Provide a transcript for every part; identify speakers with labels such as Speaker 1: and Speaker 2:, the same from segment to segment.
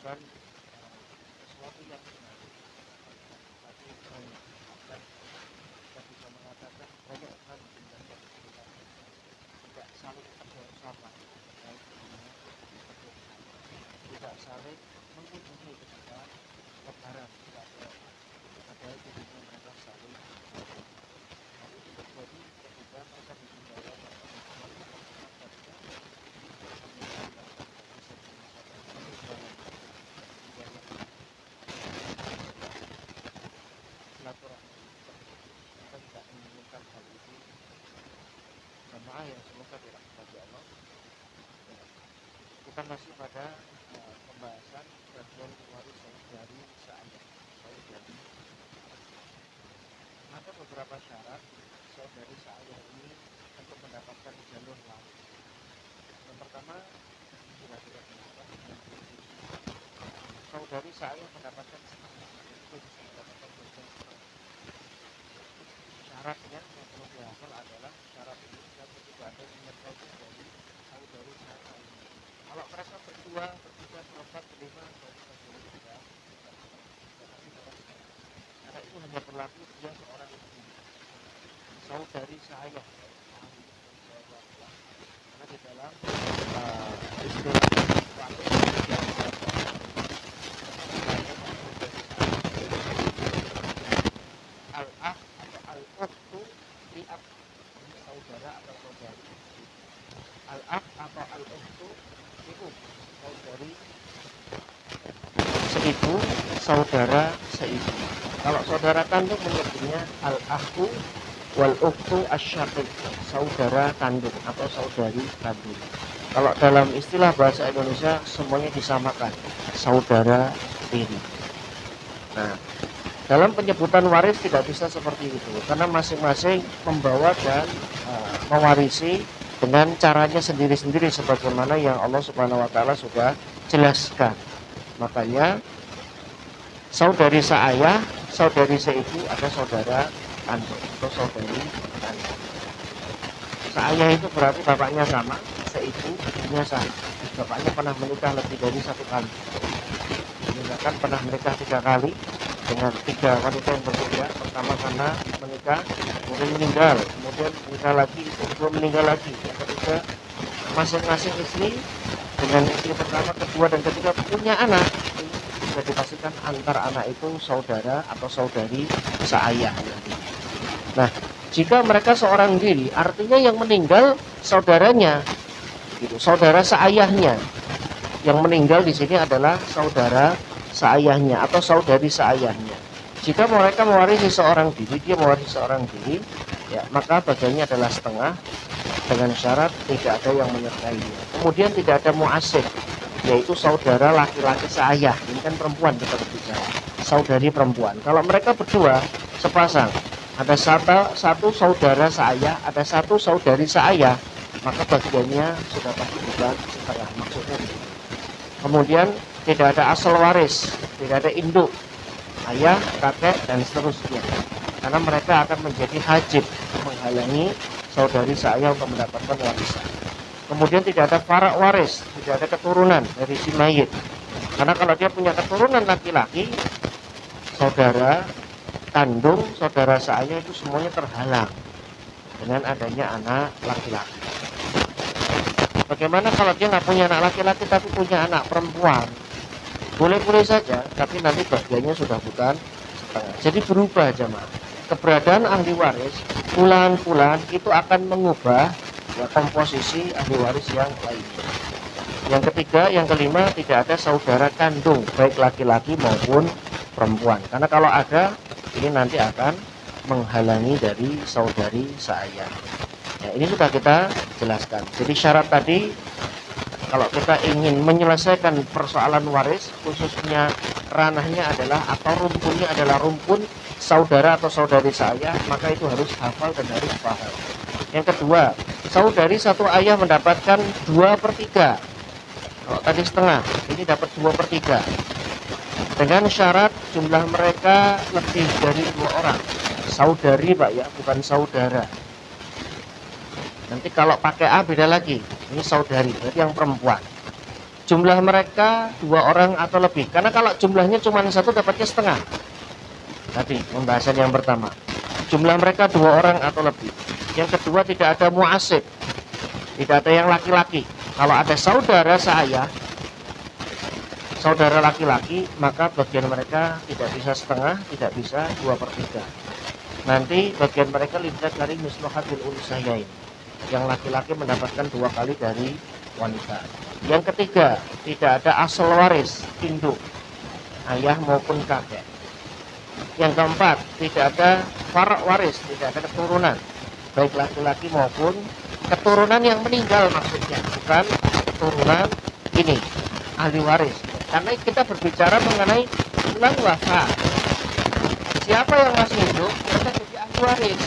Speaker 1: bukan sesuatu yang menarik, tapi banyak. Bahkan kita bisa mengatakan banyak hal yang kita tidak saling tegur sapa, baik dengan kebersamaan, tidak saling mengunjungi ketika lebaran, tidak ada ketika mereka saling hal itu terjadi ketika mereka ditinggalkan silaturahmi. Kita tidak menginginkan hal itu. Jamaah yang semoga dirahmati Allah. Kita masih pada pembahasan bagian warisan dari sahabat. Ada beberapa syarat saudari saya ini untuk mendapatkan jalur lain. Yang pertama, kira-kira saudari saya mendapatkan itu bisa mendapatkan bagian syaratnya yang perlu dihafal adalah syarat ini yang tidak ada menyertai dari saudari saya ini. Kalau mereka berdua, bertiga, berempat, berlima, karena itu hanya berlaku dia seorang ibu, saudari saya. Karena di dalam istilah al-akh atau al-ukhtu li'ab, saudara atau saudari. Al-akh atau al-ukhtu li'ab, saudari seibu, saudara seibu. Kalau saudara kandung menyebutnya al-akhu wal-ukhtu asyaqiq, saudara kandung atau saudari kandung. Kalau dalam istilah bahasa Indonesia semuanya disamakan, saudara tiri. Nah, dalam penyebutan waris tidak bisa seperti itu, karena masing-masing membawa dan mewarisi dengan caranya sendiri-sendiri sebagaimana yang Allah Subhanahu wa taala sudah jelaskan. Makanya saudari seayah, saudari seibu, ada saudara kandung atau saudari kandung. Seayah itu berarti bapaknya sama, seibu ibunya sama. Bapaknya pernah menikah lebih dari satu kali. Misalkan pernah menikah 3 kali dengan 3 wanita yang berbeda. Pertama karena menikah, kemudian meninggal, kemudian menikah lagi, kedua meninggal lagi. Yang ketiga, masing-masing istri dengan istri pertama, kedua, dan ketiga punya anak. Bisa dipastikan antar anak itu saudara atau saudari seayah. Nah, jika mereka seorang diri, artinya yang meninggal saudaranya, gitu, saudara seayahnya. Yang meninggal di sini adalah saudara seayahnya atau saudari seayahnya. Jika mereka mewarisi seorang diri, dia mewarisi seorang diri, ya, maka bagiannya adalah setengah dengan syarat tidak ada yang menyertainya. Kemudian tidak ada muasib, yaitu saudara laki-laki seayah. Ini kan perempuan kita berbicara, saudari perempuan. Kalau mereka berdua sepasang, ada satu saudara seayah, ada satu saudari seayah, maka bagiannya sudah pasti bukan setengah, maksudnya. Kemudian tidak ada asal waris, tidak ada induk, ayah, kakek, dan seterusnya, karena mereka akan menjadi hajib, menghalangi saudari seayah untuk mendapatkan warisan. Kemudian tidak ada farak waris, tidak ada keturunan dari si mayit, karena kalau dia punya keturunan laki-laki, saudara kandung, saudara seayah itu semuanya terhalang dengan adanya anak laki-laki. Bagaimana kalau dia nggak punya anak laki-laki tapi punya anak perempuan? Boleh-boleh saja, tapi nanti bagiannya sudah bukan setengah. Jadi berubah jemaah. Keberadaan ahli waris bulan-bulan itu akan mengubah ya, komposisi ahli waris yang lainnya. Yang ketiga, yang kelima, tidak ada saudara kandung baik laki-laki maupun perempuan. Karena kalau ada, ini nanti akan menghalangi dari saudari seayah. Ya, ini sudah kita jelaskan. Jadi syarat tadi, kalau kita ingin menyelesaikan persoalan waris, khususnya ranahnya adalah atau rumpunnya adalah rumpun saudara atau saudari seayah, maka itu harus hafal dan harus paham. Yang kedua, saudari satu ayah mendapatkan 2/3. Kalau tadi setengah, ini dapat 2/3. Dengan syarat jumlah mereka lebih dari 2 orang. Saudari Pak ya, bukan saudara. Nanti kalau pakai A beda lagi. Ini saudari, berarti yang perempuan. jumlah mereka 2 orang atau lebih. Karena kalau jumlahnya cuma 1 dapatnya setengah. Tadi pembahasan yang pertama, jumlah mereka 2 orang atau lebih. Yang kedua, tidak ada mu'asib, tidak ada yang laki-laki. Kalau ada saudara seayah, saudara laki-laki, maka bagian mereka tidak bisa setengah, tidak bisa 2/3. Nanti bagian mereka lihat dari mislu hadil unsayain. Yang laki-laki mendapatkan 2 kali dari wanita. Yang ketiga, tidak ada asal waris, induk, ayah maupun kakek. Yang keempat, tidak ada farok waris, tidak ada keturunan, baik laki-laki maupun keturunan yang meninggal, maksudnya bukan keturunan ini ahli waris. Karena kita berbicara mengenai ulang wafat, siapa yang masih hidup mereka jadi ahli waris.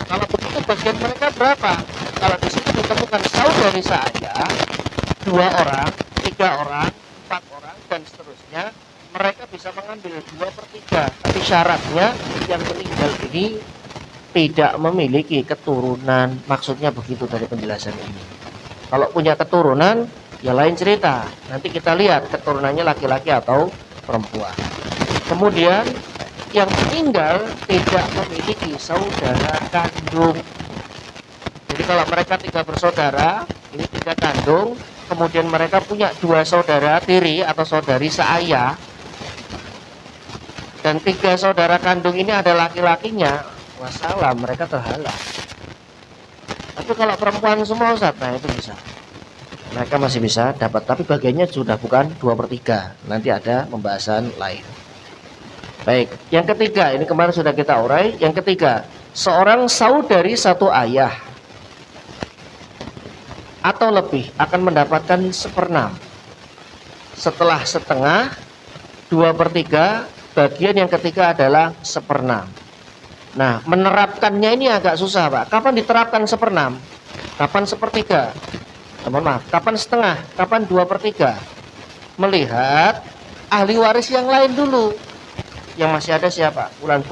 Speaker 1: Kalau begitu bagian mereka berapa? Kalau di situ ditemukan saudari seayah 2 orang, 3 orang, 4 orang dan seterusnya, mereka bisa mengambil 2/3. Tapi syaratnya yang meninggal ini tidak memiliki keturunan. Maksudnya begitu dari penjelasan ini. Kalau punya keturunan ya lain cerita. Nanti kita lihat keturunannya laki-laki atau perempuan. Kemudian yang meninggal tidak memiliki saudara kandung. Jadi kalau mereka 3 bersaudara, ini 3 kandung, kemudian mereka punya 2 saudara tiri atau saudari seayah, dan 3 saudara kandung ini ada laki-lakinya, masalah mereka terhalang. Tapi kalau perempuan semua Ustaz, nah itu bisa, mereka masih bisa dapat, tapi bagiannya sudah bukan 2/3. Nanti ada pembahasan lain. Baik, yang ketiga, ini kemarin sudah kita urai. Yang ketiga, seorang saudari satu ayah atau lebih akan mendapatkan 1/6. Setelah setengah, 2/3. Bagian yang ketiga adalah 1/6. Nah, menerapkannya ini agak susah, Pak. Kapan diterapkan 1/6? Kapan 1/3? Mohon maaf, kapan setengah? Kapan 2/3? Melihat ahli waris yang lain dulu. Yang masih ada siapa? Fulan,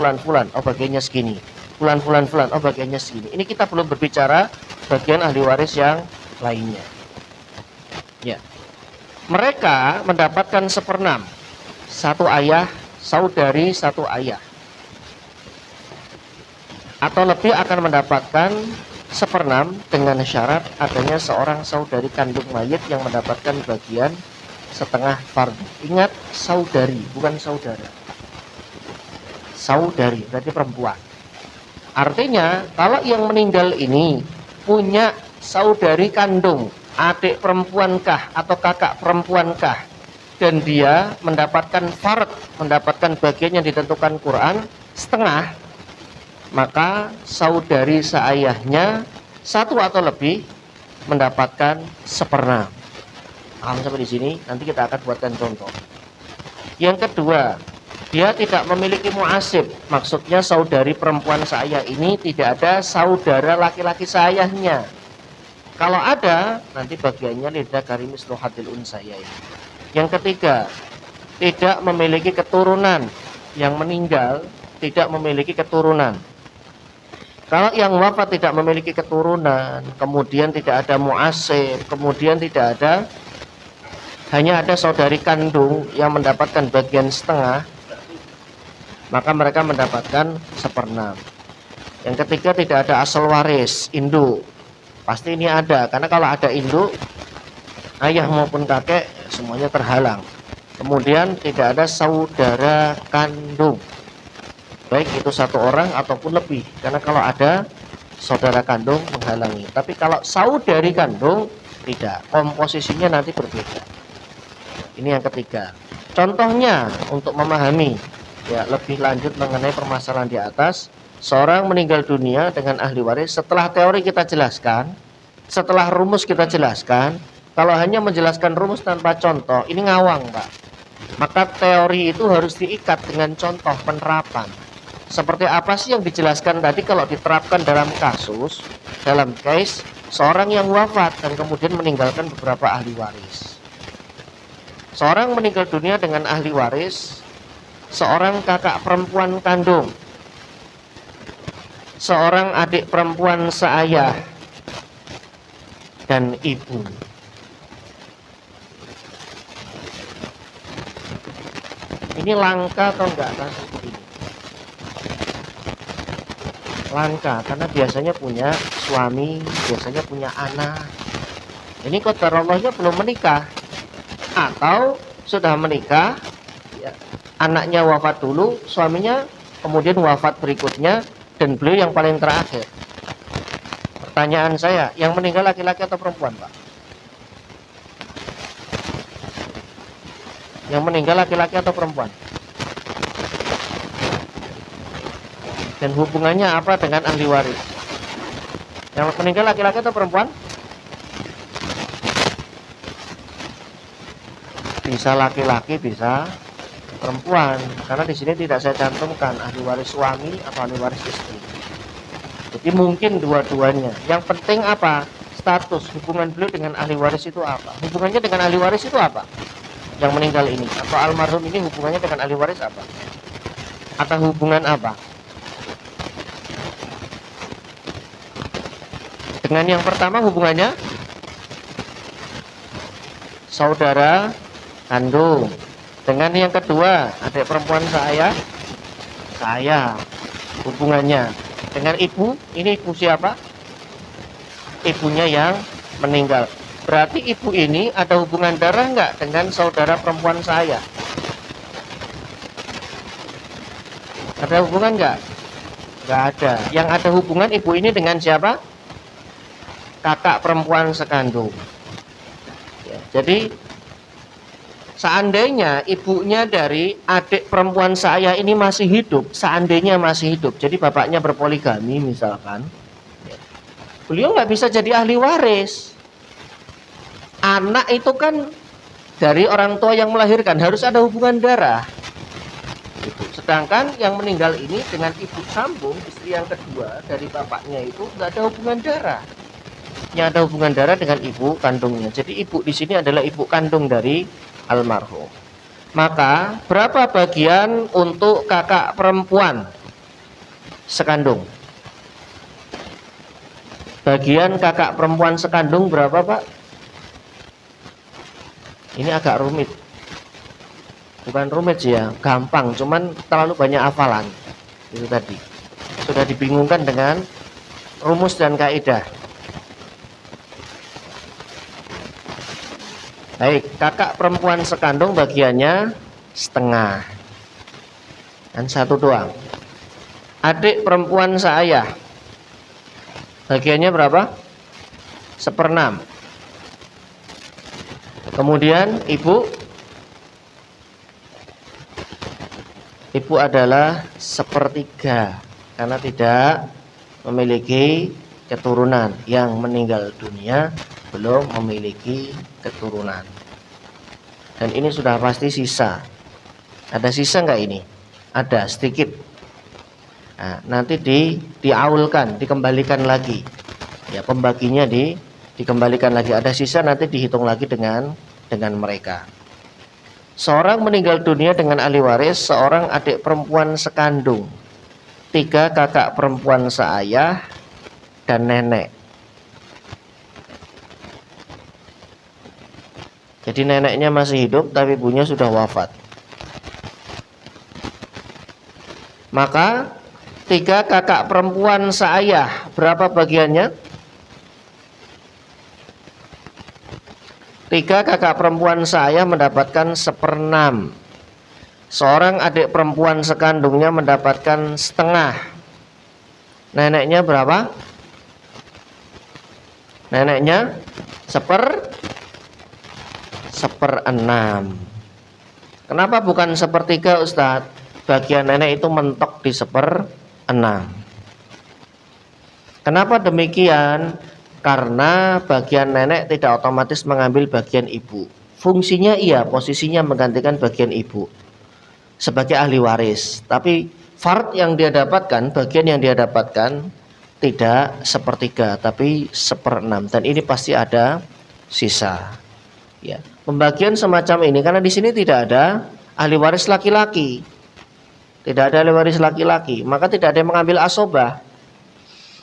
Speaker 1: oh bagiannya segini. Fulan, oh bagiannya segini. Ini kita belum berbicara bagian ahli waris yang lainnya. Ya. Mereka mendapatkan 1/6. Satu ayah, saudari satu ayah atau lebih akan mendapatkan 1/6 dengan syarat adanya seorang saudari kandung mayit yang mendapatkan bagian setengah fardu. Ingat, saudari bukan saudara. Saudari berarti perempuan. Artinya kalau yang meninggal ini punya saudari kandung, adik perempuankah atau kakak perempuankah, dan dia mendapatkan fard, mendapatkan bagian yang ditentukan Quran setengah, maka saudari seayahnya 1 atau lebih mendapatkan 1/6. Paham sampai di sini? Nanti kita akan buatkan contoh. Yang kedua, dia tidak memiliki mu'asib, maksudnya saudari perempuan seayah ini tidak ada saudara laki-laki seayahnya. Kalau ada, nanti bagiannya lidah karimis lohadil unsayain. Yang ketiga, tidak memiliki keturunan. Yang meninggal tidak memiliki keturunan. Kalau yang wafat tidak memiliki keturunan, kemudian tidak ada mu'asib, kemudian tidak ada, hanya ada saudari kandung yang mendapatkan bagian setengah, maka mereka mendapatkan 1/6. Yang ketiga, tidak ada asal waris, induk. Pasti ini ada, karena kalau ada induk, ayah maupun kakek semuanya terhalang. Kemudian tidak ada saudara kandung, baik itu 1 orang ataupun lebih, karena kalau ada saudara kandung menghalangi. Tapi kalau saudari kandung tidak, komposisinya nanti berbeda. Ini yang ketiga. Contohnya untuk memahami ya lebih lanjut mengenai permasalahan di atas, seorang meninggal dunia dengan ahli waris, setelah teori kita jelaskan, setelah rumus kita jelaskan. Kalau hanya menjelaskan rumus tanpa contoh, ini ngawang, Pak. Maka teori itu harus diikat dengan contoh penerapan. Seperti apa sih yang dijelaskan tadi kalau diterapkan dalam kasus, dalam case seorang yang wafat dan kemudian meninggalkan beberapa ahli waris. Seorang meninggal dunia dengan ahli waris, seorang kakak perempuan kandung, seorang adik perempuan seayah, dan ibu. Ini langka atau enggak kasus ini? Langka, karena biasanya punya suami, biasanya punya anak. Ini qadarallahnya belum menikah, atau sudah menikah, ya, anaknya wafat dulu, suaminya kemudian wafat berikutnya, dan beliau yang paling terakhir. Pertanyaan saya, yang meninggal laki-laki atau perempuan, Pak? Yang meninggal laki-laki atau perempuan? Dan hubungannya apa dengan ahli waris? Yang meninggal laki-laki atau perempuan? Bisa laki-laki, bisa perempuan. Karena di sini tidak saya cantumkan ahli waris suami atau ahli waris istri. Jadi mungkin dua-duanya. Yang penting apa? Status hubungan beliau dengan ahli waris itu apa? Hubungannya dengan ahli waris itu apa? Yang meninggal ini atau almarhum ini hubungannya dengan ahli waris apa? Atau hubungan apa? Dengan yang pertama hubungannya saudara kandung. Dengan yang kedua, adik perempuan saya hubungannya dengan ibu. Ini ibu siapa? Ibunya yang meninggal. Berarti ibu ini ada hubungan darah enggak dengan saudara perempuan saya? Ada hubungan enggak? Enggak ada. Yang ada hubungan ibu ini dengan siapa? Kakak perempuan sekandung. Ya, jadi seandainya ibunya dari adik perempuan saya ini masih hidup, seandainya masih hidup, jadi bapaknya berpoligami misalkan, ya, beliau nggak bisa jadi ahli waris. Anak itu kan dari orang tua yang melahirkan, harus ada hubungan darah. Sedangkan yang meninggal ini dengan ibu sambung, istri yang kedua dari bapaknya itu nggak ada hubungan darah. Yang ada hubungan darah dengan ibu kandungnya. Jadi ibu di sini adalah ibu kandung dari almarhum. Maka berapa bagian untuk kakak perempuan sekandung? Bagian kakak perempuan sekandung berapa, Pak? Ini agak rumit. Bukan rumit sih ya, gampang, cuman terlalu banyak hafalan. Itu tadi. Sudah dibingungkan dengan rumus dan kaidah. Baik, kakak perempuan sekandung bagiannya setengah. Dan satu doang. Adik perempuan saya bagiannya berapa? 1/6. Kemudian ibu adalah 1/3 karena tidak memiliki keturunan. Yang meninggal dunia belum memiliki keturunan. Dan ini sudah pasti sisa. Ada sisa enggak ini? Ada sedikit. Nah, nanti diaulkan, dikembalikan lagi. Ya, pembaginya dikembalikan lagi. Ada sisa nanti dihitung lagi dengan mereka. Seorang meninggal dunia dengan ahli waris, seorang adik perempuan sekandung, 3 kakak perempuan seayah dan nenek. Jadi neneknya masih hidup tapi ibunya sudah wafat. Maka 3 kakak perempuan seayah, berapa bagiannya? 3 kakak perempuan seayah mendapatkan 1/6. Seorang adik perempuan sekandungnya mendapatkan setengah. Neneknya berapa? Neneknya 1/6. Kenapa bukan 1/3, Ustadz? Bagian nenek itu mentok di 1/6. Kenapa demikian? Karena bagian nenek tidak otomatis mengambil bagian ibu. Fungsinya iya, posisinya menggantikan bagian ibu sebagai ahli waris. Tapi fard yang dia dapatkan, bagian yang dia dapatkan tidak 1/3, tapi 1/6. Dan ini pasti ada sisa. Ya, pembagian semacam ini karena di sini tidak ada ahli waris laki-laki. Tidak ada ahli waris laki-laki, maka tidak ada yang mengambil asobah.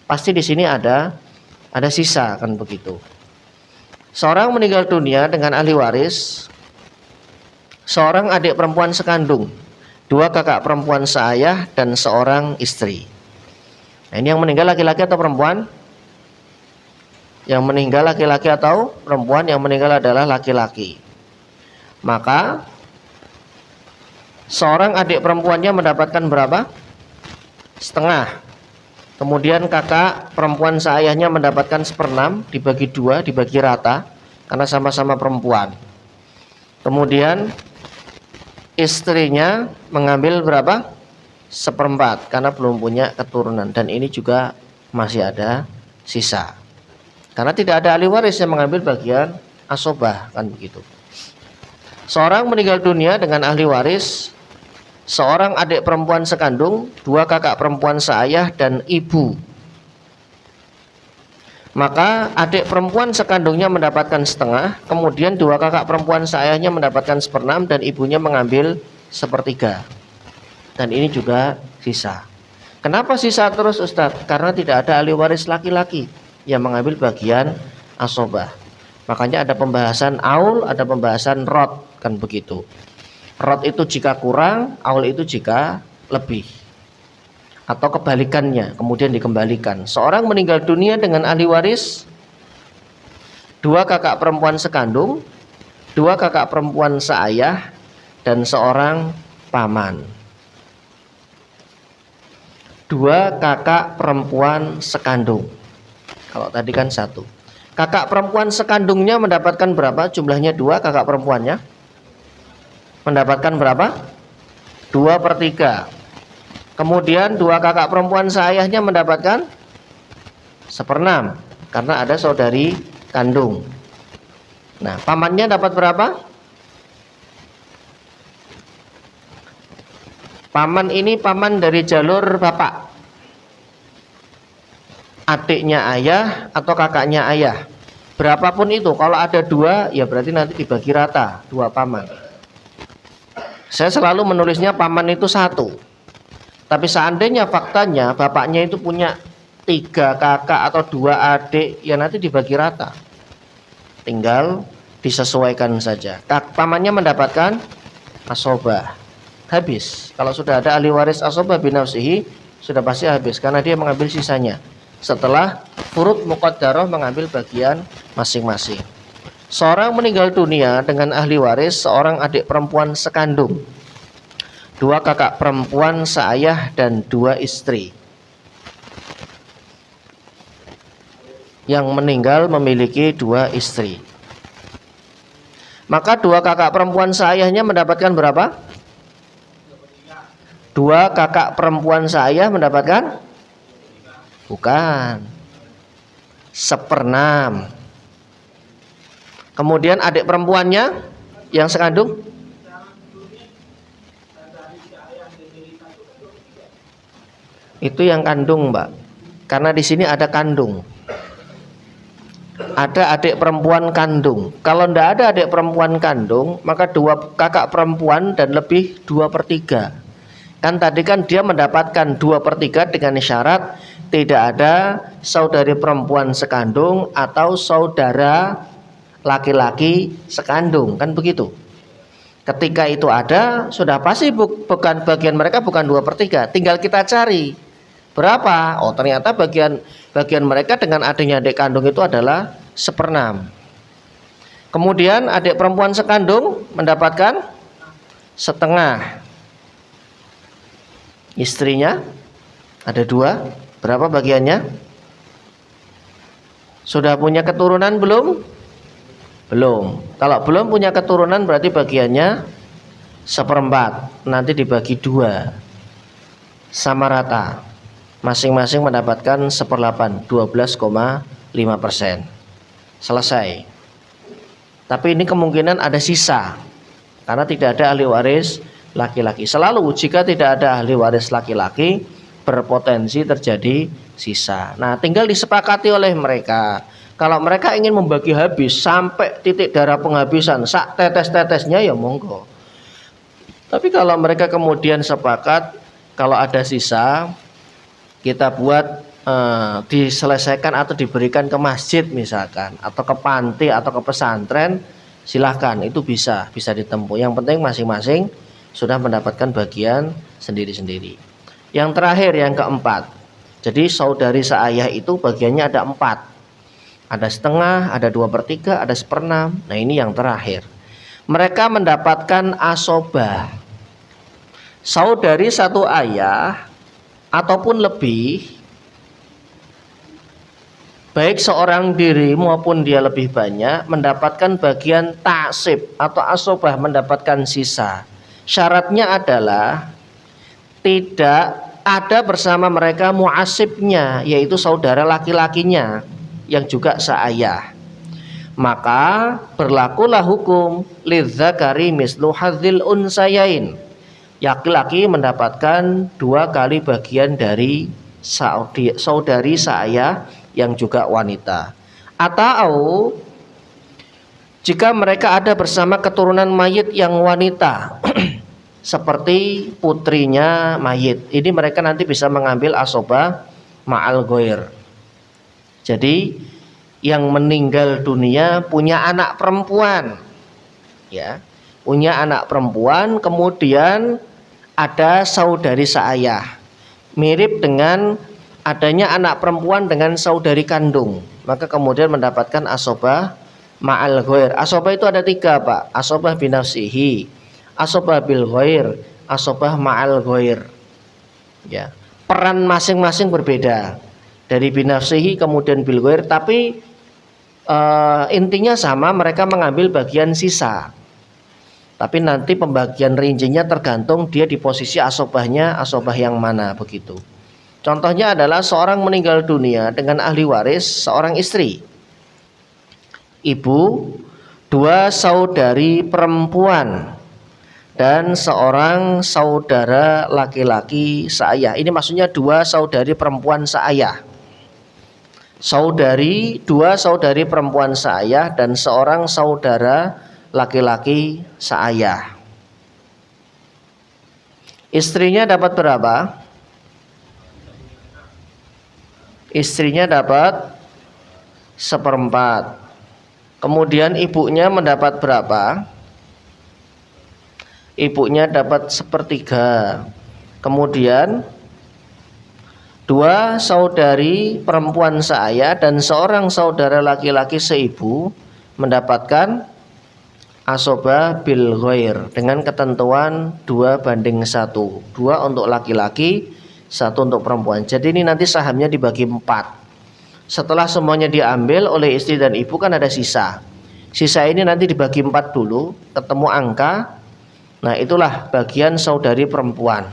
Speaker 1: Pasti di sini ada sisa, kan begitu. Seorang meninggal dunia dengan ahli waris, seorang adik perempuan sekandung. dua kakak perempuan seayah dan seorang istri. Nah, ini yang meninggal laki-laki atau perempuan? Yang meninggal laki-laki atau perempuan? Yang meninggal adalah laki-laki. Maka seorang adik perempuannya mendapatkan berapa? Setengah. Kemudian kakak perempuan seayahnya mendapatkan 1/6, dibagi 2, dibagi rata, karena sama-sama perempuan. Kemudian istrinya mengambil berapa? 1/4, karena belum punya keturunan. Dan ini juga masih ada sisa, karena tidak ada ahli waris yang mengambil bagian asobah, kan begitu. Seorang meninggal dunia dengan ahli waris, seorang adik perempuan sekandung, 2 kakak perempuan seayah dan ibu. Maka adik perempuan sekandungnya mendapatkan setengah, kemudian 2 kakak perempuan seayahnya mendapatkan 1/6 dan ibunya mengambil 1/3. Dan ini juga sisa. Kenapa sisa terus, Ustadz? Karena tidak ada ahli waris laki-laki yang mengambil bagian asobah. Makanya ada pembahasan aul, ada pembahasan rod, kan begitu. Rod itu jika kurang, aul itu jika lebih, atau kebalikannya, kemudian dikembalikan. Seorang meninggal dunia dengan ahli waris, 2 kakak perempuan sekandung, 2 kakak perempuan seayah, dan seorang paman. 2 kakak perempuan sekandung. Kalau tadi kan 1. Kakak perempuan sekandungnya mendapatkan berapa? Jumlahnya 2, kakak perempuannya mendapatkan berapa? 2/3. Kemudian 2 kakak perempuan seayahnya mendapatkan 1/6, karena ada saudari kandung. Nah, pamannya dapat berapa? Paman ini paman dari jalur bapak, adiknya ayah atau kakaknya ayah. Berapapun itu, kalau ada 2 ya berarti nanti dibagi rata, 2 paman. Saya selalu menulisnya paman itu 1. Tapi seandainya faktanya bapaknya itu punya 3 kakak atau 2 adik, ya nanti dibagi rata. Tinggal disesuaikan saja. Pamannya mendapatkan asobah. Habis. Kalau sudah ada ahli waris asobah binafsihi, sudah pasti habis, karena dia mengambil sisanya setelah furud muqaddarah mengambil bagian masing-masing. Seorang meninggal dunia dengan ahli waris, seorang adik perempuan sekandung, 2 kakak perempuan seayah dan 2 istri. Yang meninggal memiliki 2 istri. Maka 2 kakak perempuan seayahnya mendapatkan berapa? 2 kakak perempuan seayah mendapatkan? Bukan, 1/6. Kemudian adik perempuannya yang sekandung? Itu yang kandung, Mbak. Karena di sini ada kandung. Ada adik perempuan kandung. Kalau tidak ada adik perempuan kandung, maka 2 kakak perempuan dan lebih 2/3. Kan tadi kan dia mendapatkan 2/3 dengan syarat tidak ada saudari perempuan sekandung atau saudara laki-laki sekandung, kan begitu. Ketika itu ada, sudah pasti bukan bagian mereka, bukan 2/3. Tinggal kita cari berapa. Oh, ternyata bagian mereka dengan adanya adik kandung itu adalah 1/6. Kemudian adik perempuan sekandung mendapatkan 1/2. Istrinya ada 2. Berapa bagiannya? Sudah punya keturunan belum? Belum. Kalau belum punya keturunan berarti bagiannya 1/4. Nanti dibagi 2 sama rata. Masing-masing mendapatkan 1/8, 12,5%. Selesai. Tapi ini kemungkinan ada sisa, karena tidak ada ahli waris laki-laki. Selalu jika tidak ada ahli waris laki-laki, berpotensi terjadi sisa. Nah, tinggal disepakati oleh mereka. Kalau mereka ingin membagi habis sampai titik darah penghabisan, sak tetes-tetesnya, ya monggo. Tapi kalau mereka kemudian sepakat, kalau ada sisa, kita buat diselesaikan atau diberikan ke masjid misalkan, atau ke panti atau ke pesantren, silahkan, itu bisa ditempuh. Yang penting masing-masing sudah mendapatkan bagian sendiri-sendiri. Yang terakhir, yang keempat. Jadi saudari seayah itu bagiannya ada 4. Ada setengah, ada 2/3, ada 1/6. Nah ini yang terakhir. Mereka mendapatkan asobah. Saudari satu ayah ataupun lebih, baik seorang diri maupun dia lebih banyak, mendapatkan bagian taksib atau asobah, mendapatkan sisa. Syaratnya adalah tidak ada bersama mereka muasibnya, yaitu saudara laki-lakinya yang juga seayah. Maka berlakulah hukum lidzakari mislu hadzil unsayain. Laki-laki mendapatkan 2 kali bagian dari saudari seayah yang juga wanita. Atau jika mereka ada bersama keturunan mayit yang wanita seperti putrinya mayit, ini mereka nanti bisa mengambil asobah ma'al ghair. Jadi yang meninggal dunia punya anak perempuan, ya, punya anak perempuan, kemudian ada saudari seayah, mirip dengan adanya anak perempuan dengan saudari kandung, maka kemudian mendapatkan asobah ma'al ghair. Asobah itu ada 3, Pak. Asobah binafsihi, asobah bil ghair, asobah ma'al ghair. Ya, peran masing-masing berbeda. Dari binafsihi kemudian bil ghair, tapi intinya sama, mereka mengambil bagian sisa. Tapi nanti pembagian rincinya tergantung dia di posisi asobahnya, asobah yang mana begitu. Contohnya adalah seorang meninggal dunia dengan ahli waris seorang istri, ibu, 2 saudari perempuan, dan seorang saudara laki-laki seayah. Ini maksudnya 2 saudari perempuan seayah. 2 saudari perempuan seayah dan seorang saudara laki-laki seayah. Istrinya dapat berapa? Istrinya dapat 1/4. Kemudian ibunya mendapat berapa? Ibunya dapat 1/3. Kemudian 2 saudari perempuan seayah dan seorang saudara laki-laki seibu mendapatkan asobah bil ghair dengan ketentuan 2/1. 2 untuk laki-laki, 1 untuk perempuan. Jadi ini nanti sahamnya dibagi 4. Setelah semuanya diambil oleh istri dan ibu kan ada sisa. Sisa ini nanti dibagi 4 dulu, ketemu angka. Nah itulah bagian saudari perempuan.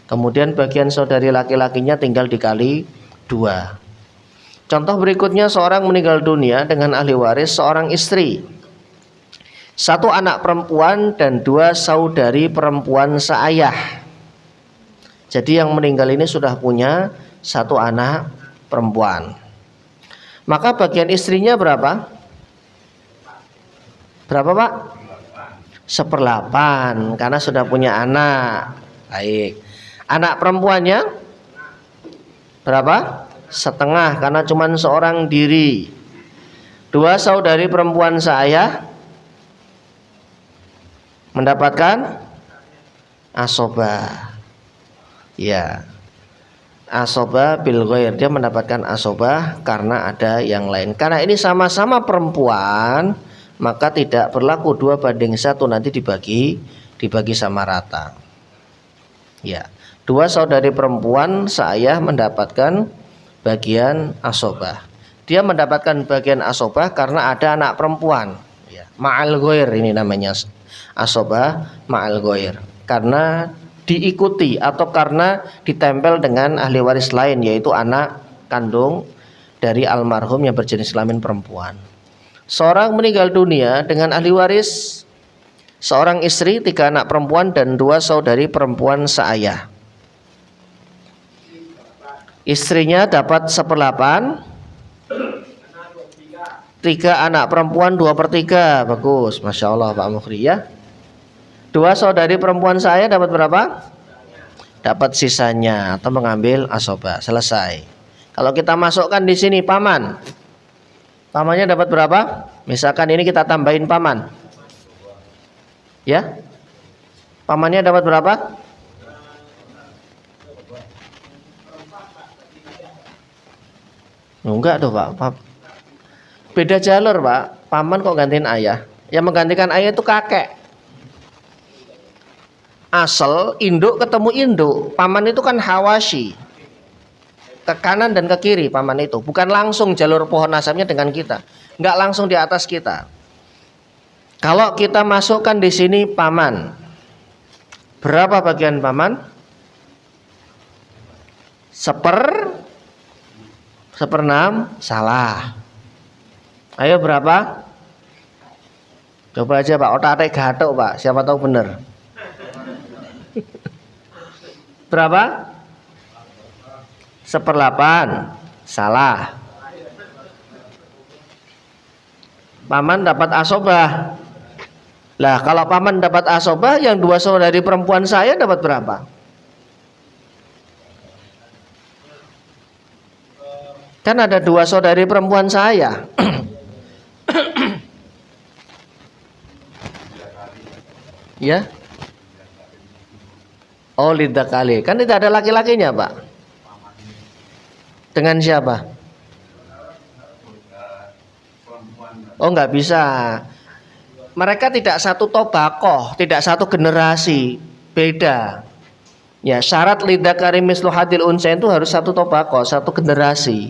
Speaker 1: Kemudian bagian saudari laki-lakinya tinggal dikali 2. Contoh berikutnya, seorang meninggal dunia dengan ahli waris seorang istri, 1 anak perempuan dan 2 saudari perempuan seayah. Jadi yang meninggal ini sudah punya 1 anak perempuan. Maka bagian istrinya berapa? Berapa, Pak? 1/8 karena sudah punya anak. Baik. Anak perempuannya berapa? 1/2 karena cuma seorang diri. 2 saudari perempuan seayah mendapatkan asobah. Ya, asobah bil ghair, dia mendapatkan asobah karena ada yang lain. Karena ini sama-sama perempuan, maka tidak berlaku 2/1, nanti dibagi sama rata. Ya, 2 saudari perempuan seayah mendapatkan bagian asobah. Dia mendapatkan bagian asobah karena ada anak perempuan. Ya, ma'al ghair ini namanya asobah ma'al ghair, karena diikuti atau karena ditempel dengan ahli waris lain, yaitu anak kandung dari almarhum yang berjenis kelamin perempuan. Seorang meninggal dunia dengan ahli waris seorang istri, 3 anak perempuan dan 2 saudari perempuan seayah. Istrinya dapat 1/8, 3 anak perempuan 2/3. Bagus, Masya Allah Pak Mukhri ya. 2 saudari perempuan saya dapat berapa? Dapat sisanya atau mengambil asobah. Selesai. Kalau kita masukkan di sini paman, pamannya dapat berapa? Misalkan ini kita tambahin paman, ya, Pamannya dapat berapa? Enggak tuh Pak. Beda jalur Pak. Paman kok gantiin ayah? Yang menggantikan ayah itu kakek. Asal induk ketemu induk. Paman itu kan hawashi. Ke kanan dan ke kiri paman itu. Bukan langsung jalur pohon nasabnya dengan kita. Enggak langsung di atas kita. Kalau kita masukkan di sini paman. Berapa bagian paman? Seperenam. Salah. Ayo berapa? Coba aja Pak, otak-atik gatuk Pak, siapa tahu benar. Berapa? 1/8. Salah. Paman dapat asobah. Lah kalau paman dapat asobah, yang 2 saudari perempuan saya dapat berapa? Kan ada 2 saudari perempuan saya. Ya. Oh lidzakari. Kan tidak ada laki-lakinya Pak. Dengan siapa? Oh nggak bisa. Mereka tidak satu tobakoh, tidak satu generasi, beda. Ya syarat lidzakari mislu hadil unsayain itu harus satu tobakoh, satu generasi.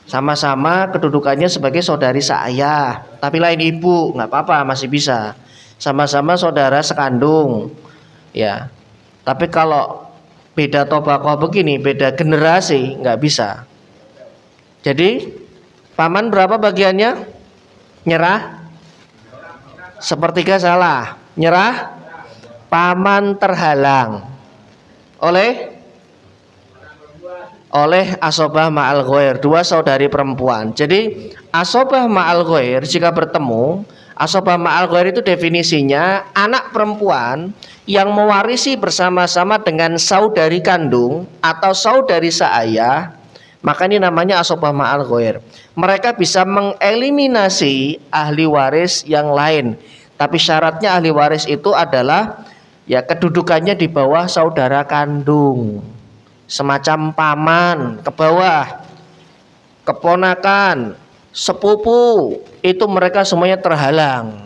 Speaker 1: Sama-sama kedudukannya sebagai saudari seayah, tapi lain ibu, nggak apa-apa, masih bisa. Sama-sama saudara sekandung, ya. Tapi kalau beda tobakoh begini, beda generasi, nggak bisa. Jadi paman berapa bagiannya? Nyerah? Sepertiga salah. Nyerah? Paman terhalang oleh asobah ma'al ghair, 2 saudari perempuan. Jadi asobah ma'al ghair jika bertemu, asobah ma'al ghair itu definisinya anak perempuan yang mewarisi bersama-sama dengan saudari kandung atau saudari seayah, maka ini namanya asobah ma'al ghair. Mereka bisa mengeliminasi ahli waris yang lain, tapi syaratnya ahli waris itu adalah ya kedudukannya di bawah saudara kandung, semacam paman ke bawah, keponakan, sepupu, itu mereka semuanya terhalang.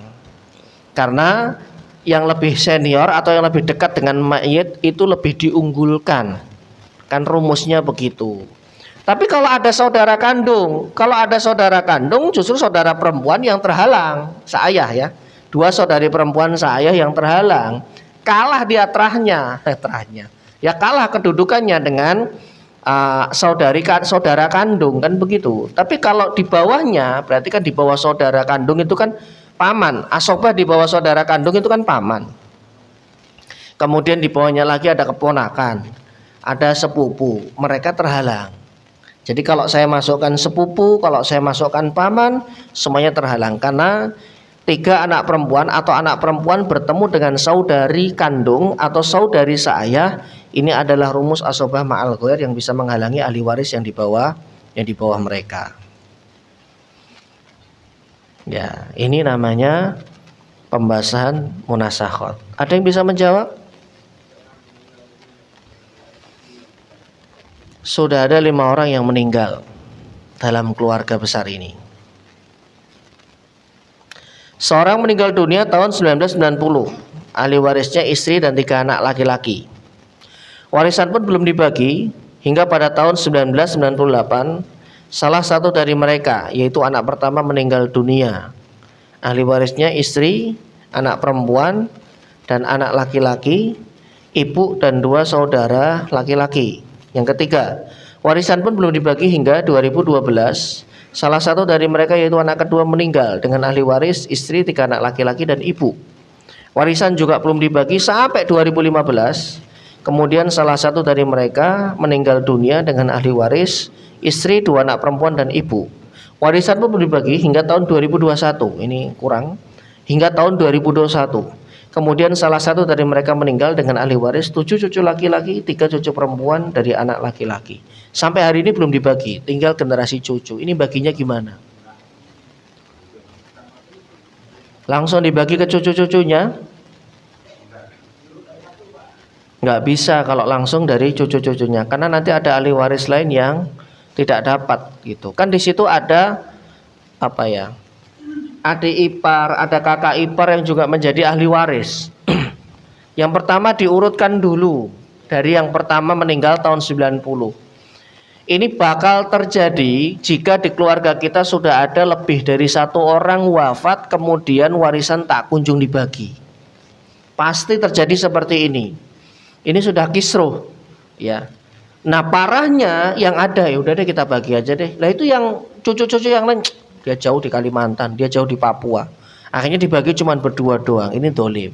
Speaker 1: Karena yang lebih senior atau yang lebih dekat dengan mayit itu lebih diunggulkan. Kan rumusnya begitu. Tapi kalau ada saudara kandung, justru saudara perempuan yang terhalang, seayah ya. 2 saudari perempuan seayah yang terhalang, kalah dia terahnya. Ya kalah kedudukannya dengan saudara kandung kan begitu. Tapi kalau di bawahnya berarti kan di bawah saudara kandung itu kan paman. Asobah di bawah saudara kandung itu kan paman. Kemudian di bawahnya lagi ada keponakan, ada sepupu, mereka terhalang. Jadi kalau saya masukkan sepupu, kalau saya masukkan paman, semuanya terhalang karena 3 anak perempuan atau anak perempuan bertemu dengan saudari kandung atau saudari seayah, ini adalah rumus asobah ma'al ghair yang bisa menghalangi ahli waris yang di bawah mereka. Ya, ini namanya pembahasan munasakhat. Ada yang bisa menjawab? Sudah ada 5 orang yang meninggal dalam keluarga besar ini. Seorang meninggal dunia tahun 1990. Ahli warisnya istri dan 3 anak laki-laki. Warisan pun belum dibagi hingga pada tahun 1998 salah satu dari mereka, yaitu anak pertama, meninggal dunia. Ahli warisnya istri, anak perempuan dan anak laki-laki, ibu dan 2 saudara laki-laki. Yang ketiga, warisan pun belum dibagi hingga 2012. Salah satu dari mereka yaitu anak kedua meninggal dengan ahli waris istri, 3 anak laki-laki dan ibu. Warisan juga belum dibagi sampai 2015. Kemudian salah satu dari mereka meninggal dunia dengan ahli waris istri, 2 anak perempuan dan ibu. Warisan pun belum dibagi hingga tahun 2021. Ini kurang. Hingga tahun 2021. Kemudian salah satu dari mereka meninggal dengan ahli waris 7 cucu laki-laki, 3 cucu perempuan dari anak laki-laki. Sampai hari ini belum dibagi, tinggal generasi cucu. Ini baginya gimana? Langsung dibagi ke cucu-cucunya? Nggak bisa kalau langsung dari cucu-cucunya, karena nanti ada ahli waris lain yang tidak dapat gitu. Kan di situ ada apa ya? Adik ipar, ada kakak ipar yang juga menjadi ahli waris. Yang pertama diurutkan dulu dari yang pertama meninggal tahun 90. Ini bakal terjadi jika di keluarga kita sudah ada lebih dari satu orang wafat kemudian warisan tak kunjung dibagi. Pasti terjadi seperti ini. Ini sudah kisruh, ya. Nah parahnya yang ada, ya udah deh kita bagi aja deh. Nah itu yang cucu-cucu yang lain, dia jauh di Kalimantan, dia jauh di Papua. Akhirnya dibagi cuma berdua doang. Ini dolim.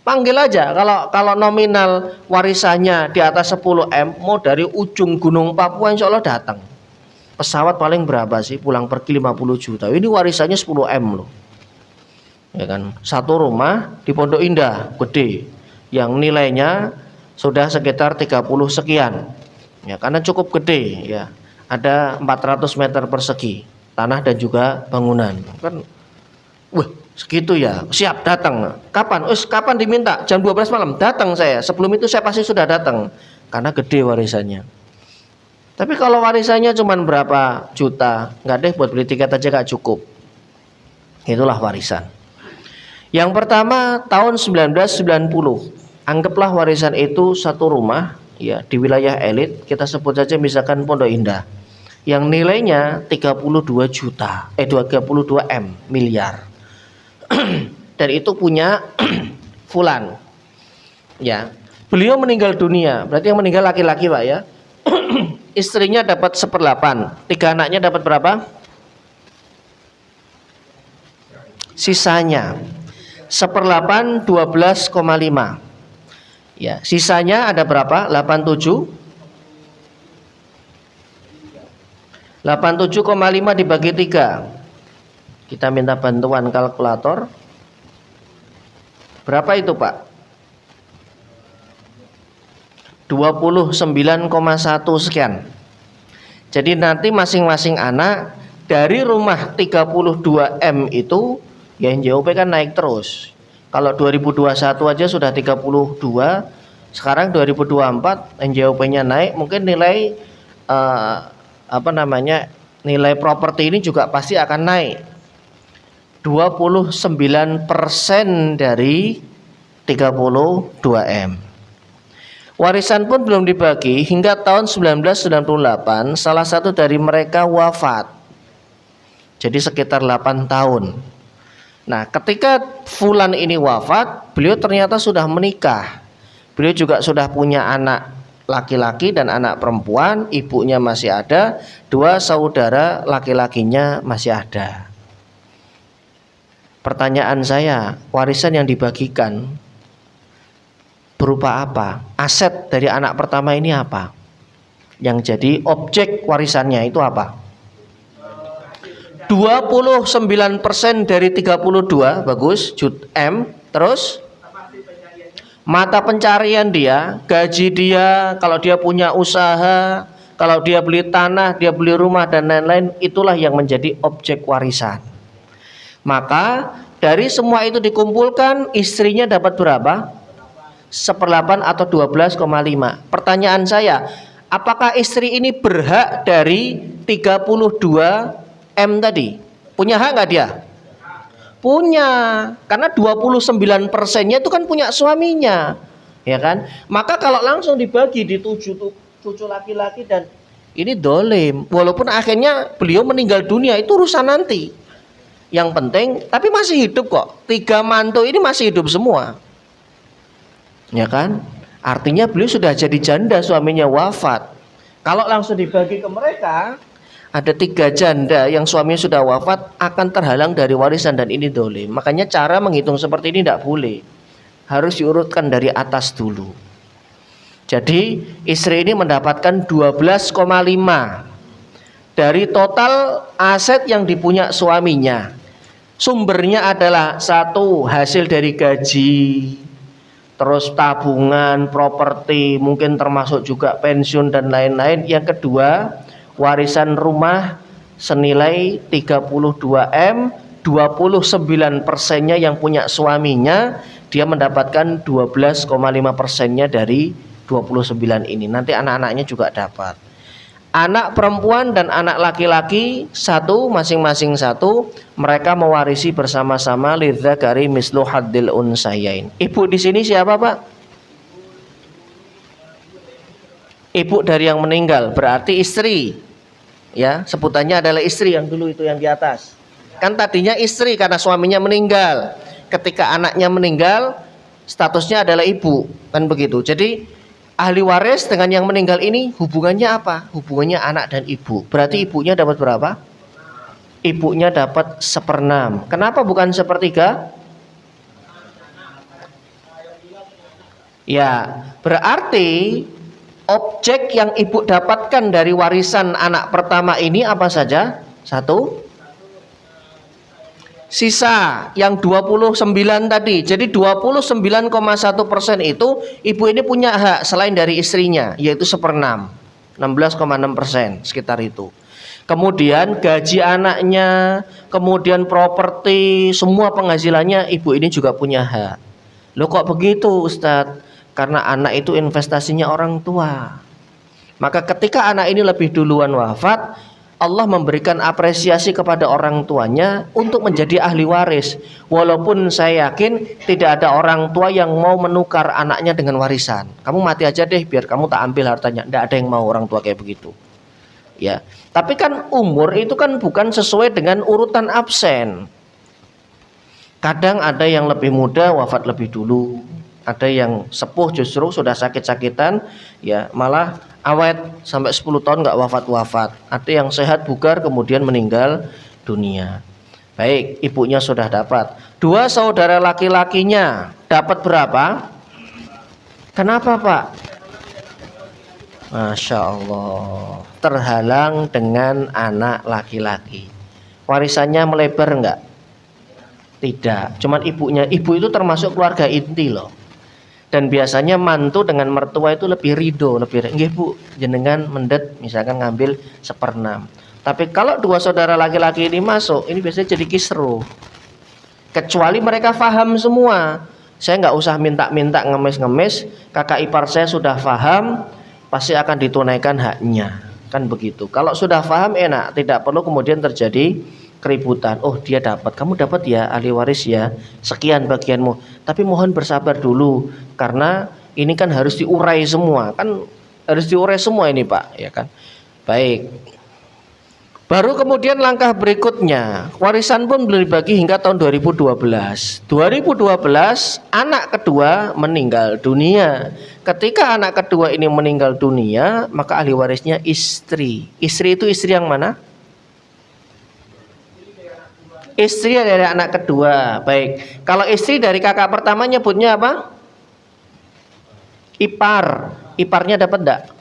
Speaker 1: Panggil aja, kalau nominal warisannya di atas 10 M, mau dari ujung gunung Papua insya Allah datang. Pesawat paling berapa sih? Pulang pergi 50 juta. Ini warisannya 10 M loh. Ya kan? Satu rumah di Pondok Indah, gede, yang nilainya sudah sekitar 30 sekian. Ya, karena cukup gede ya. Ada 400 meter persegi tanah dan juga bangunan. Kan wah, segitu ya. Siap datang. Kapan? Kapan diminta? Jam 12 malam. Datang saya. Sebelum itu saya pasti sudah datang. Karena gede warisannya. Tapi kalau warisannya cuma berapa juta, nggak deh, buat beli tiket aja nggak cukup. Itulah warisan. Yang pertama tahun 1990. Anggaplah warisan itu satu rumah ya di wilayah elit, kita sebut saja misalkan Pondok Indah. Yang nilainya 32 juta, 32 M miliar. Dan itu punya fulan. Ya. Beliau meninggal dunia, berarti yang meninggal laki-laki, Pak ya. Istrinya dapat 1/8, 3 anaknya dapat berapa? Sisanya 1/8 12,5. Ya, sisanya ada berapa? 87. 87,5 dibagi 3. Kita minta bantuan kalkulator. Berapa itu, Pak? 29,1 sekian. Jadi nanti masing-masing anak dari rumah 32 M itu ya NJOP kan naik terus. Kalau 2021 aja sudah 32, sekarang 2024 NJOP-nya naik, mungkin nilai nilai properti ini juga pasti akan naik. 29% dari 32 M. Warisan pun belum dibagi hingga tahun 1998, salah satu dari mereka wafat. Jadi sekitar 8 tahun. Nah, ketika fulan ini wafat, beliau ternyata sudah menikah. Beliau juga sudah punya anak laki-laki dan anak perempuan, ibunya masih ada, 2 saudara laki-lakinya masih ada. Pertanyaan saya, warisan yang dibagikan berupa apa? Aset dari anak pertama ini apa? Yang jadi objek warisannya itu apa? 29% dari 32, bagus, M. Terus mata pencarian dia, gaji dia, kalau dia punya usaha, kalau dia beli tanah, dia beli rumah dan lain-lain, itulah yang menjadi objek warisan. Maka dari semua itu dikumpulkan, istrinya dapat berapa? 1/8 atau 12,5. Pertanyaan saya, apakah istri ini berhak dari 32 M tadi? Punya hak nggak dia? Punya, karena 29%-nya itu kan punya suaminya, ya kan? Maka kalau langsung dibagi di 7 cucu laki-laki dan ini dolim, walaupun akhirnya beliau meninggal dunia, itu urusan nanti. Yang penting, tapi masih hidup kok. 3 mantu ini masih hidup semua, ya kan? Artinya beliau sudah jadi janda, suaminya wafat. Kalau langsung dibagi ke mereka, ada 3 janda yang suaminya sudah wafat akan terhalang dari warisan dan ini dolim. Makanya cara menghitung seperti ini tidak boleh. Harus diurutkan dari atas dulu. Jadi istri ini mendapatkan 12,5 dari total aset yang dipunya suaminya. Sumbernya adalah 1 hasil dari gaji, terus tabungan, properti, mungkin termasuk juga pensiun dan lain-lain. Yang kedua, warisan rumah senilai 32 M, 29%-nya yang punya suaminya, Dia mendapatkan 12,5%-nya dari 29 ini. Nanti anak-anaknya juga dapat. Anak perempuan dan anak laki-laki satu, masing-masing satu, mereka mewarisi bersama-sama lidzakari mislu haddil unsayain. Ibu di sini siapa, Pak? Ibu dari yang meninggal, berarti istri. Ya, sebutannya adalah istri yang dulu itu yang di atas. Kan tadinya istri karena suaminya meninggal. Ketika anaknya meninggal, statusnya adalah ibu, kan begitu. Jadi ahli waris dengan yang meninggal ini hubungannya apa? Hubungannya anak dan ibu. Berarti ibunya dapat berapa? Ibunya dapat 1/6. Kenapa bukan 1/3? Ya, berarti objek yang ibu dapatkan dari warisan anak pertama ini apa saja? Satu, sisa yang 29 tadi. Jadi 29,1% itu ibu ini punya hak selain dari istrinya, yaitu 1/6, 16,6% sekitar itu. Kemudian gaji anaknya, kemudian properti, semua penghasilannya ibu ini juga punya hak. Loh kok begitu Ustadz? Karena anak itu investasinya orang tua. Maka ketika anak ini lebih duluan wafat, Allah memberikan apresiasi kepada orang tuanya untuk menjadi ahli waris. Walaupun saya yakin tidak ada orang tua yang mau menukar anaknya dengan warisan. Kamu mati aja deh biar kamu tak ambil hartanya. Tidak ada yang mau orang tua kayak begitu. Ya, tapi kan umur itu kan bukan sesuai dengan urutan absen. Kadang ada yang lebih muda wafat lebih dulu. Ada yang sepuh justru sudah sakit-sakitan, ya malah awet sampai 10 tahun nggak wafat-wafat. Ada yang sehat bugar kemudian meninggal dunia. Baik, ibunya sudah dapat. 2 saudara laki-lakinya dapat berapa? Kenapa, Pak? Masya Allah, terhalang dengan anak laki-laki. Warisannya melebar enggak? Tidak, cuman ibunya. Ibu itu termasuk keluarga inti loh. Dan biasanya mantu dengan mertua itu lebih ridho, lebih nggih Bu, jenengan mendet misalkan ngambil 1/6. Tapi kalau 2 saudara laki-laki ini masuk, ini biasanya jadi kisruh. Kecuali mereka paham semua. Saya nggak usah minta-minta ngemis-ngemis, kakak ipar saya sudah paham, pasti akan ditunaikan haknya. Kan begitu. Kalau sudah paham enak, tidak perlu kemudian terjadi keributan. Oh dia dapat, kamu dapat ya ahli waris ya, sekian bagianmu. Tapi mohon bersabar dulu karena ini kan harus diurai semua, kan harus diurai semua ini Pak, ya kan. Baik. Baru kemudian langkah berikutnya, warisan pun belum dibagi hingga tahun 2012. 2012 anak kedua meninggal dunia. Ketika anak kedua ini meninggal dunia, maka ahli warisnya istri. Istri itu istri yang mana? Istri dari anak kedua. Baik. Kalau istri dari kakak pertama nyebutnya apa? Ipar. Iparnya dapat enggak?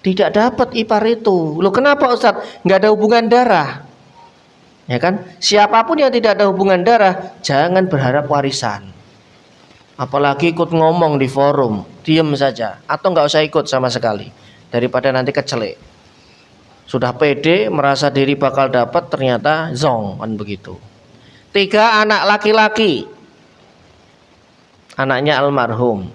Speaker 1: Tidak dapat ipar itu. Loh kenapa Ustadz? Nggak ada hubungan darah. Ya kan? Siapapun yang tidak ada hubungan darah, jangan berharap warisan. Apalagi ikut ngomong di forum, diem saja. Atau nggak usah ikut sama sekali. Daripada nanti kecelek. Sudah pede, merasa diri bakal dapat, ternyata zong, kan begitu. 3 anak laki-laki. Anaknya almarhum.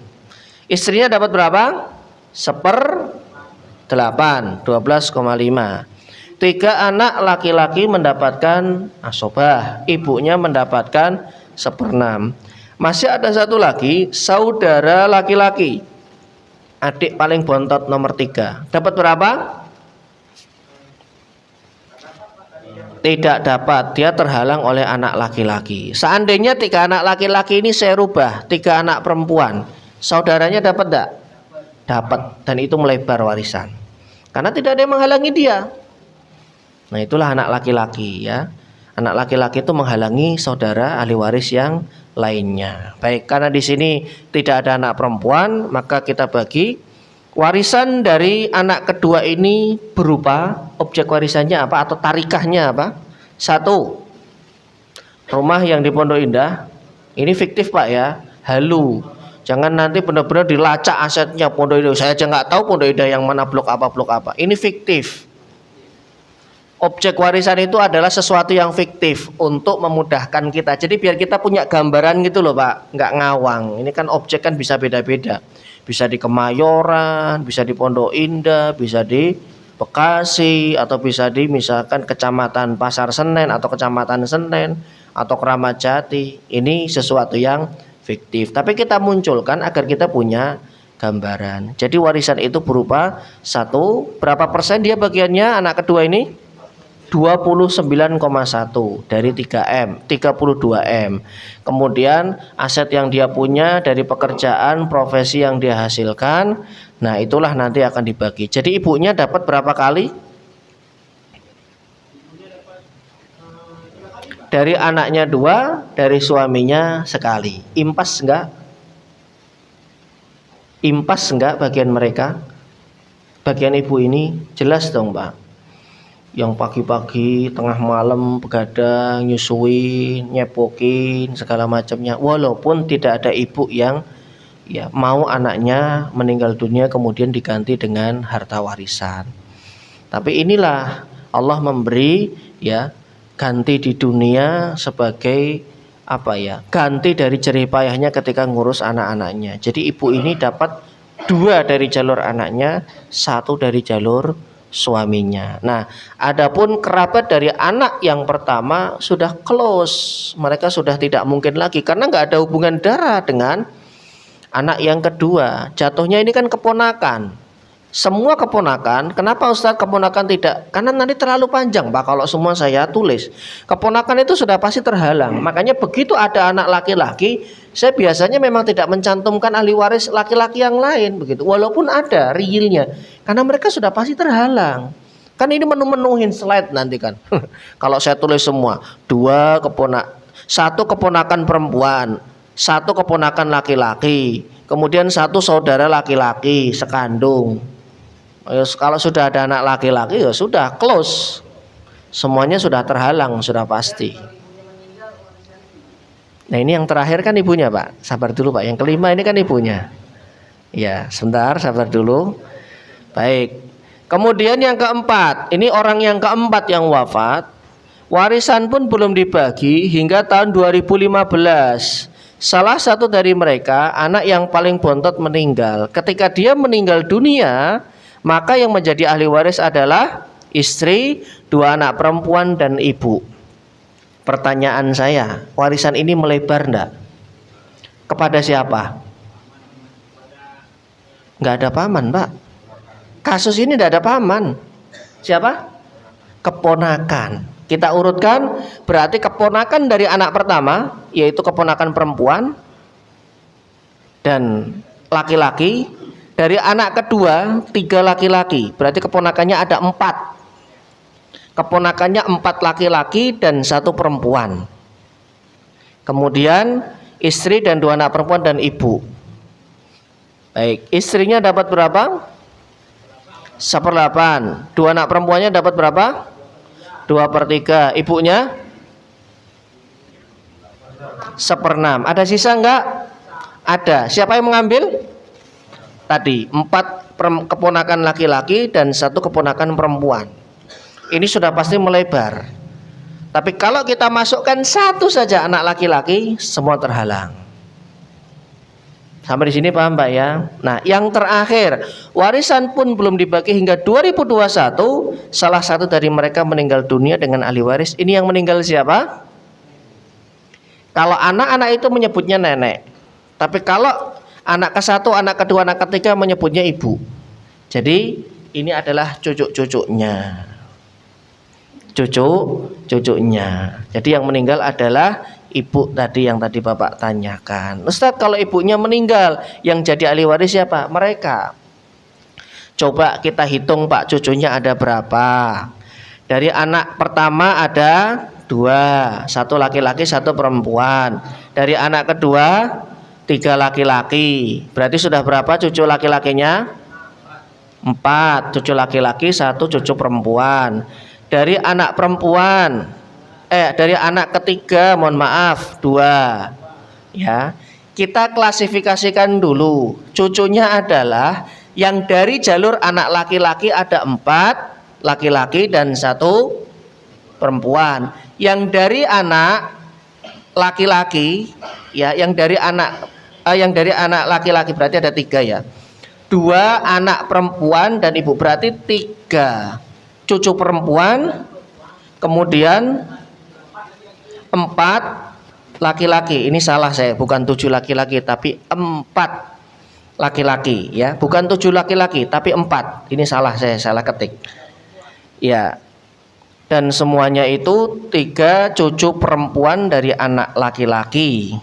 Speaker 1: Istrinya dapat berapa? 1/8, 12,5. 3 anak laki-laki mendapatkan asobah, ibunya mendapatkan 1/6. Masih ada satu lagi, saudara laki-laki, adik paling bontot nomor 3. Dapat berapa? Tidak dapat, dia terhalang oleh anak laki-laki. Seandainya 3 anak laki-laki ini saya rubah 3 anak perempuan, saudaranya dapat enggak? Dapat, dan itu melebar warisan. Karena tidak ada yang menghalangi dia. Nah itulah anak laki-laki ya. Anak laki-laki itu menghalangi saudara ahli waris yang lainnya. Baik, karena di sini tidak ada anak perempuan, maka kita bagi warisan dari anak kedua ini berupa objek warisannya apa atau tarikahnya apa? 1, rumah yang di Pondok Indah. Ini fiktif Pak ya, halu. Jangan nanti benar-benar dilacak asetnya Pondok Indah. Saya aja nggak tahu Pondok Indah yang mana blok apa. Ini fiktif.
Speaker 2: Objek warisan itu adalah sesuatu yang fiktif untuk memudahkan kita. Jadi biar kita punya gambaran gitu loh Pak, nggak ngawang. Ini kan objek kan bisa beda-beda. Bisa di Kemayoran, bisa di Pondok Indah, bisa di Bekasi, atau bisa di misalkan Kecamatan Pasar Senen atau Kecamatan Senen atau Kramat Jati. Ini sesuatu yang fiktif. Tapi kita munculkan agar kita punya gambaran. Jadi warisan itu berupa satu, berapa persen dia bagiannya anak kedua ini? 29,1 dari 3M, 32M. Kemudian aset yang dia punya dari pekerjaan, profesi yang dia hasilkan, nah itulah nanti akan dibagi. Jadi ibunya dapat berapa kali? Dari anaknya 2, dari suaminya sekali. Impas enggak? Impas enggak bagian mereka? Bagian ibu ini jelas dong Pak. Yang pagi-pagi tengah malam begadang, nyusuin, nyepokin segala macamnya, walaupun tidak ada ibu yang ya mau anaknya meninggal dunia kemudian diganti dengan harta warisan. Tapi inilah Allah memberi ya ganti di dunia sebagai apa ya, ganti dari jerih payahnya ketika ngurus anak-anaknya. Jadi ibu ini dapat 2 dari jalur anaknya, 1 dari jalur suaminya. Nah, adapun kerabat dari anak yang pertama sudah close, mereka sudah tidak mungkin lagi karena nggak ada hubungan darah dengan anak yang kedua. Jatuhnya ini kan keponakan. Semua keponakan. Kenapa Ustadz keponakan tidak? Karena nanti terlalu panjang Pak kalau semua saya tulis. Keponakan itu sudah pasti terhalang. Makanya begitu ada anak laki-laki, saya biasanya memang tidak mencantumkan ahli waris laki-laki yang lain begitu. Walaupun ada realnya, karena mereka sudah pasti terhalang. Kan ini menuhin slide nanti kan. Kalau saya tulis semua, 1 keponakan perempuan, 1 keponakan laki-laki, kemudian 1 saudara laki-laki sekandung. Kalau sudah ada anak laki-laki ya sudah close. Semuanya sudah terhalang, sudah pasti. Nah ini yang terakhir kan ibunya Pak. Sabar dulu Pak. Yang kelima ini kan ibunya. Ya sebentar sabar dulu. Baik. Kemudian yang keempat. Ini orang yang keempat yang wafat. Warisan pun belum dibagi hingga tahun 2015. Salah satu dari mereka, anak yang paling bontot meninggal. Ketika dia meninggal dunia, maka yang menjadi ahli waris adalah istri, 2 anak perempuan dan ibu. Pertanyaan saya, warisan ini melebar enggak? Kepada siapa? Enggak ada paman Pak. Kasus ini enggak ada paman. Siapa? Keponakan. Kita urutkan, berarti keponakan dari anak pertama, yaitu keponakan perempuan dan laki-laki. Dari anak kedua 3 laki-laki, berarti keponakannya ada 4. Keponakannya 4 laki-laki dan 1 perempuan. Kemudian istri dan 2 anak perempuan dan ibu. Baik, istrinya dapat berapa? 1/8. 2 anak perempuannya dapat berapa? 2/3. Ibunya 1/6. Ada sisa enggak? Ada. Siapa yang mengambil? Tadi 4 keponakan laki-laki dan 1 keponakan perempuan. Ini sudah pasti melebar. Tapi kalau kita masukkan 1 saja anak laki-laki, semua terhalang. Sampai di sini paham Pak ya? Nah yang terakhir, warisan pun belum dibagi hingga 2021. Salah satu dari mereka meninggal dunia dengan ahli waris. Ini yang meninggal siapa? Kalau anak-anak itu menyebutnya nenek. Tapi kalau anak ke-1, anak kedua, anak ketiga menyebutnya ibu. Jadi ini adalah cucu-cucunya. Cucu-cucunya. Jadi yang meninggal adalah ibu tadi yang tadi Bapak tanyakan. Ustadz kalau ibunya meninggal, yang jadi ahli waris siapa? Mereka. Coba kita hitung Pak, cucunya ada berapa? Dari anak pertama ada 2, 1 laki-laki 1 perempuan. Dari anak kedua 3 laki-laki. Berarti sudah berapa cucu laki-lakinya? 4. Cucu laki-laki 1 cucu perempuan. Dari anak perempuan dari anak ketiga, mohon maaf, 2. Ya. Kita klasifikasikan dulu. Cucunya adalah yang dari jalur anak laki-laki ada 4 laki-laki dan 1 perempuan. Yang dari anak laki-laki ya, yang dari anak laki-laki berarti ada 3 ya. 2 anak perempuan dan ibu, berarti 3 cucu perempuan, kemudian 4 laki-laki. Ini salah saya, bukan 7 laki-laki tapi 4 laki-laki ya, bukan 7 laki-laki tapi 4. Ini salah, saya salah ketik ya. Dan semuanya itu 3 cucu perempuan dari anak laki-laki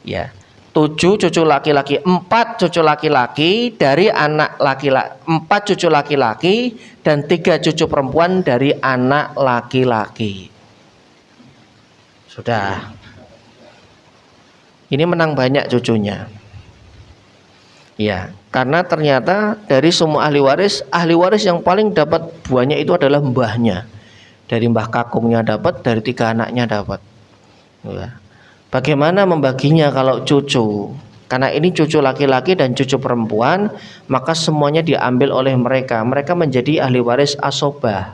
Speaker 2: ya. 7 cucu laki-laki, 4 cucu laki-laki dari anak laki-laki, 4 cucu laki-laki dan 3 cucu perempuan dari anak laki-laki. Sudah. Ini menang banyak cucunya. Ya, karena ternyata dari semua ahli waris yang paling dapat buahnya itu adalah mbahnya. Dari mbah kakungnya dapat, dari 3 anaknya dapat. Ya. Bagaimana membaginya kalau cucu? Karena ini cucu laki-laki dan cucu perempuan, maka semuanya diambil oleh mereka. Mereka menjadi ahli waris asobah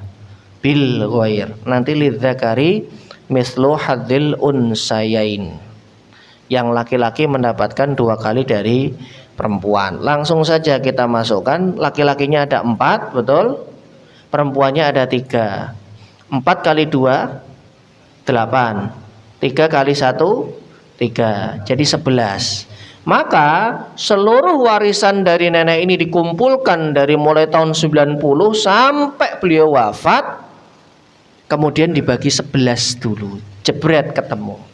Speaker 2: bil ghair. Nanti lidzakari mislu hadzil unsayain. Yang laki-laki mendapatkan 2 kali dari perempuan. Langsung saja kita masukkan, laki-lakinya ada 4, betul? Perempuannya ada 3. 4 kali 2 8. 3 kali 1 3. Jadi 11. Maka seluruh warisan dari nenek ini dikumpulkan dari mulai tahun 90 sampai beliau wafat, kemudian dibagi 11 dulu. Jebret ketemu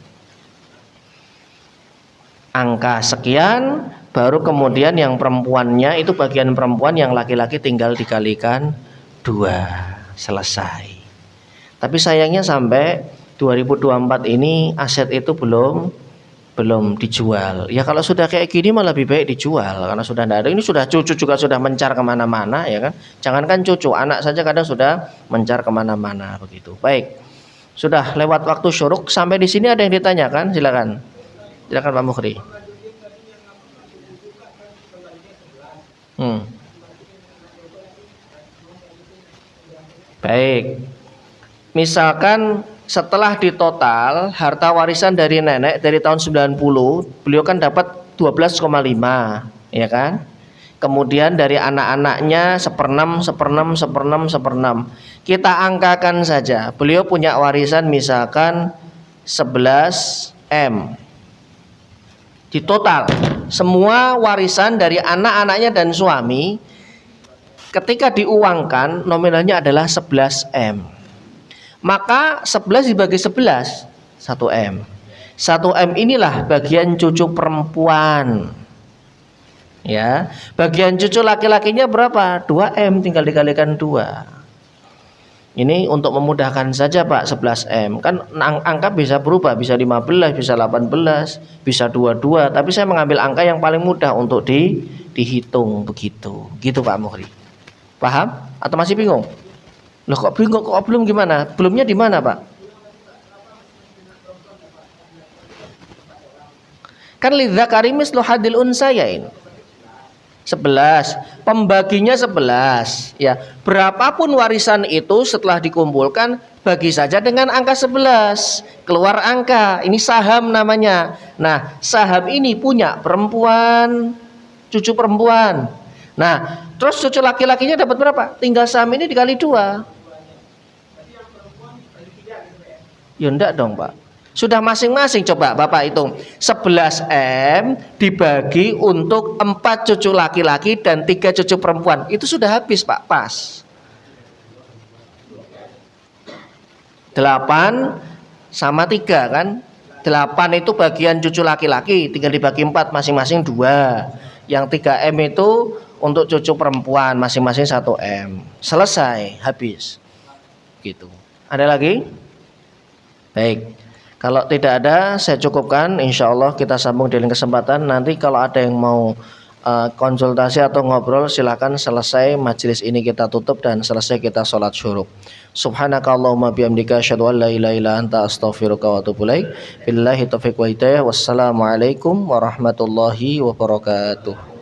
Speaker 2: angka sekian, baru kemudian yang perempuannya itu bagian perempuan, yang laki-laki tinggal dikalikan 2, selesai. Tapi sayangnya sampai 2024 ini aset itu belum dijual. Ya kalau sudah kayak gini malah lebih baik dijual, karena sudah tidak ada. Ini sudah cucu juga sudah mencar kemana-mana ya kan. Jangankan cucu, anak saja kadang sudah mencar kemana-mana begitu. Baik, sudah lewat waktu syuruk. Sampai di sini ada yang ditanyakan? Silakan Pak Mukhri. Baik, misalkan setelah ditotal harta warisan dari nenek dari tahun 90, beliau kan dapat 12,5 ya kan. Kemudian dari anak-anaknya 1/6. Kita angkakan saja, beliau punya warisan misalkan 11 M. Di total semua warisan dari anak-anaknya dan suami, ketika diuangkan nominalnya adalah 11 M. Maka 11 dibagi 11, 1 M. 1 M inilah bagian cucu perempuan. Ya, bagian cucu laki-lakinya berapa? 2 M, tinggal dikalikan 2. Ini untuk memudahkan saja Pak, 11 M. Kan angka bisa berubah, bisa 15, bisa 18, bisa 22. Tapi saya mengambil angka yang paling mudah untuk dihitung begitu. Gitu Pak Mukhri. Paham? Atau masih bingung? Loh kok bingung, kok belum gimana? Belumnya di mana Pak? Kan lidzakari mislu hadil unsayain. 11, pembaginya 11 ya. Berapapun warisan itu setelah dikumpulkan, bagi saja dengan angka 11. Keluar angka, ini saham namanya. Nah, saham ini punya perempuan, cucu perempuan. Nah, terus cucu laki-lakinya dapat berapa? Tinggal saham ini dikali 2. Ya enggak dong Pak. Sudah masing-masing, coba Bapak hitung 11 M dibagi untuk 4 cucu laki-laki dan 3 cucu perempuan. Itu sudah habis Pak, pas 8 sama 3 kan. 8 itu bagian cucu laki-laki, tinggal dibagi 4, masing-masing 2. Yang 3 M itu untuk cucu perempuan, masing-masing 1 M. Selesai, habis gitu. Ada lagi? Baik, kalau tidak ada saya cukupkan. Insya Allah kita sambung di lain kesempatan. Nanti kalau ada yang mau konsultasi atau ngobrol, silakan. Selesai majelis ini kita tutup dan selesai kita sholat syuruk. Subhanakallahumma bihamdika asyhadu an la ilaha illa anta astaghfiruka wa atubu ilaik. Billahi taufiq wa hidayah. Wassalamualaikum warahmatullahi wabarakatuh.